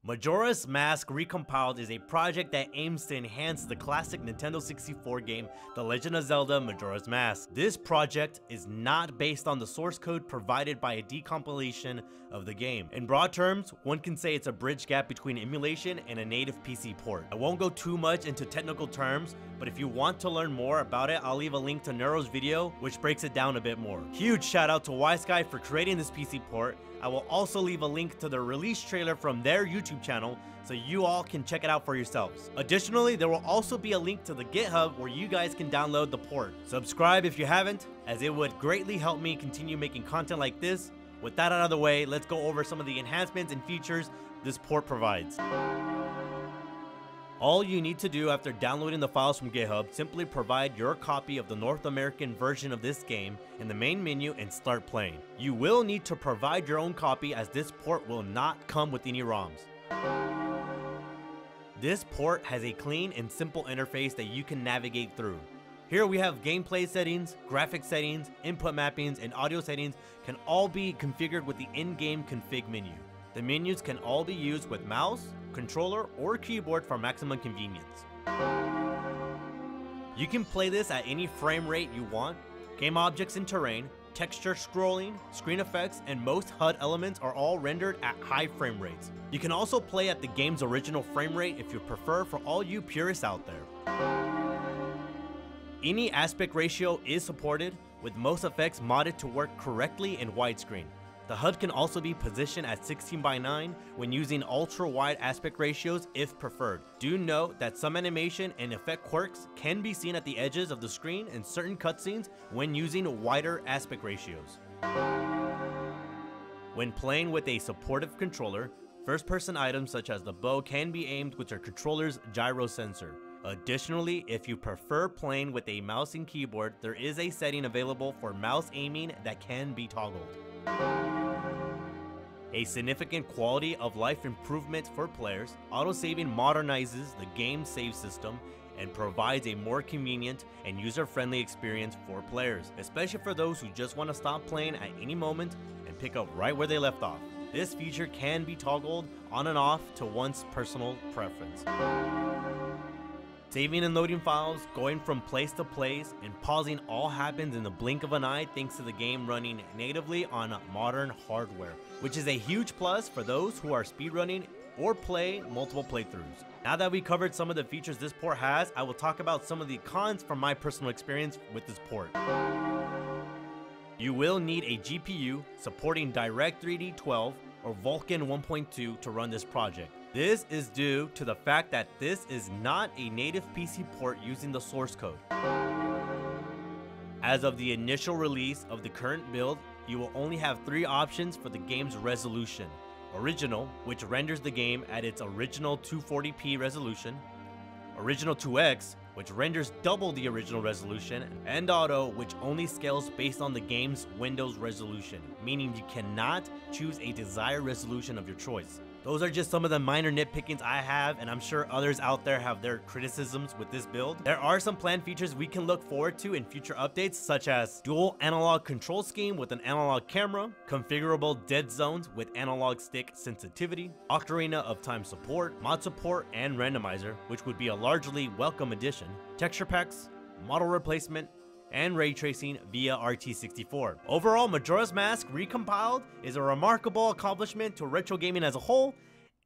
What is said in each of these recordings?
Majora's Mask Recompiled is a project that aims to enhance the classic Nintendo 64 game, The Legend of Zelda Majora's Mask. This project is not based on the source code provided by a decompilation of the game. In broad terms, one can say it's a bridge gap between emulation and a native PC port. I won't go too much into technical terms, but if you want to learn more about it, I'll leave a link to Nerrel's video, which breaks it down a bit more. Huge shout out to Wiseguy for creating this PC port. I will also leave a link to the release trailer from their YouTube channel so you all can check it out for yourselves. Additionally, there will also be a link to the GitHub where you guys can download the port. Subscribe if you haven't, as it would greatly help me continue making content like this. With that out of the way, let's go over some of the enhancements and features this port provides. All you need to do after downloading the files from GitHub, simply provide your copy of the North American version of this game in the main menu and start playing. You will need to provide your own copy as this port will not come with any ROMs. This port has a clean and simple interface that you can navigate through. Here we have gameplay settings, graphic settings, input mappings, and audio settings can all be configured with the in-game config menu. The menus can all be used with mouse, controller, or keyboard for maximum convenience. You can play this at any frame rate you want. Game objects and terrain, texture scrolling, screen effects, and most HUD elements are all rendered at high frame rates. You can also play at the game's original frame rate if you prefer, for all you purists out there. Any aspect ratio is supported, with most effects modded to work correctly in widescreen. The HUD can also be positioned at 16:9 when using ultra-wide aspect ratios if preferred. Do note that some animation and effect quirks can be seen at the edges of the screen in certain cutscenes when using wider aspect ratios. When playing with a supportive controller, first-person items such as the bow can be aimed with your controller's gyro sensor. Additionally, if you prefer playing with a mouse and keyboard, there is a setting available for mouse aiming that can be toggled. A significant quality of life improvement for players, autosaving modernizes the game's save system and provides a more convenient and user-friendly experience for players, especially for those who just want to stop playing at any moment and pick up right where they left off. This feature can be toggled on and off to one's personal preference. Saving and loading files, going from place to place, and pausing all happens in the blink of an eye thanks to the game running natively on modern hardware, which is a huge plus for those who are speedrunning or play multiple playthroughs. Now that we covered some of the features this port has, I will talk about some of the cons from my personal experience with this port. You will need a GPU supporting DirectX 12 or Vulkan 1.2 to run this project. This is due to the fact that this is not a native PC port using the source code. As of the initial release of the current build, you will only have 3 options for the game's resolution. Original, which renders the game at its original 240p resolution. Original 2X, which renders double the original resolution. And Auto, which only scales based on the game's Windows resolution, meaning you cannot choose a desired resolution of your choice. Those are just some of the minor nitpickings I have, and I'm sure others out there have their criticisms with this build. There are some planned features we can look forward to in future updates, such as dual analog control scheme with an analog camera, configurable dead zones with analog stick sensitivity, Ocarina of Time support, mod support, and randomizer, which would be a largely welcome addition, texture packs, model replacement, and ray tracing via RT64. Overall, Majora's Mask Recompiled is a remarkable accomplishment to retro gaming as a whole,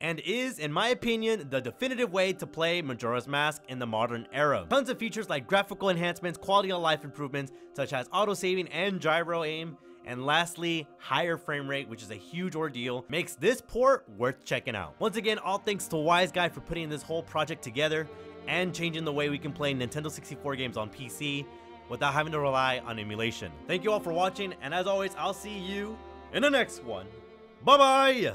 and is, in my opinion, the definitive way to play Majora's Mask in the modern era. Tons of features like graphical enhancements, quality of life improvements, such as auto-saving and gyro aim, and lastly, higher frame rate, which is a huge ordeal, makes this port worth checking out. Once again, all thanks to Wiseguy for putting this whole project together and changing the way we can play Nintendo 64 games on PC without having to rely on emulation. Thank you all for watching, and as always, I'll see you in the next one. Bye-bye!